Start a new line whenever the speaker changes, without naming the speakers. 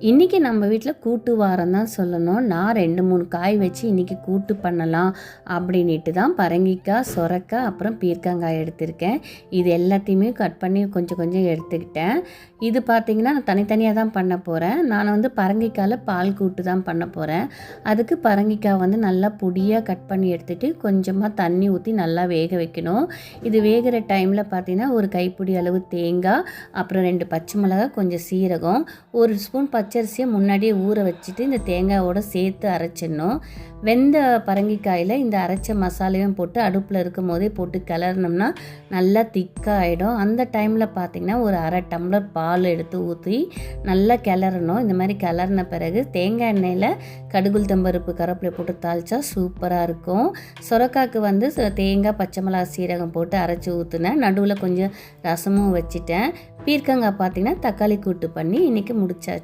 இன்றைக்கி நம்ம வீட்டில் கூட்டு வாரம் தான் சொல்லணும். நான் 2-3 காய் வச்சு இன்றைக்கி கூட்டு பண்ணலாம் அப்படின்ட்டு தான் பரங்கிக்காய், சொரக்காய், அப்புறம் பீர்க்கங்காய் எடுத்திருக்கேன். இது எல்லாத்தையுமே கட் பண்ணி கொஞ்சம் கொஞ்சம் எடுத்துக்கிட்டேன். இது பார்த்திங்கன்னா நான் தனித்தனியாக தான் பண்ண போகிறேன். நான் வந்து பரங்கிக்காயில் பால் கூட்டு தான் பண்ண போகிறேன். அதுக்கு பரங்கிக்காய் வந்து நல்லா பொடியாக கட் பண்ணி எடுத்துகிட்டு கொஞ்சமாக தண்ணி ஊற்றி நல்லா வேக வைக்கணும். இது வேகிற டைமில் பார்த்திங்கன்னா ஒரு கைப்பிடி அளவு தேங்காய், அப்புறம் 2 பச்சை மிளகாய், கொஞ்சம் சீரகம், 1 ஸ்பூன் பச்சரிசியை முன்னாடியே ஊற வச்சுட்டு இந்த தேங்காயோடு சேர்த்து அரைச்சிடணும். வெந்த பரங்கிக்காயில் இந்த அரைச்ச மசாலையும் போட்டு அடுப்பில் இருக்கும் போதே போட்டு கிளறினோம்னா நல்லா திக்காக ஆகிடும். அந்த டைமில் பார்த்திங்கன்னா ஒரு 1/2 டம்ளர் பால் எடுத்து ஊற்றி நல்லா கிளறணும். இந்த மாதிரி கிளறின பிறகு தேங்காய் எண்ணெயில் கடுகுளுத்தம்பருப்பு, கருவேப்பிலை போட்டு தாளித்தா சூப்பராக இருக்கும். சொரக்காய்க்கு வந்து தேங்காய், பச்சை மிளகாய், சீரகம் போட்டு அரைச்சி ஊற்றுனேன். நடுவில் கொஞ்சம் ரசமும் வச்சுட்டேன். பீர்க்கங்காய் பார்த்திங்கன்னா தக்காளி கூட்டு பண்ணி இன்றைக்கி முடிச்சாச்சு.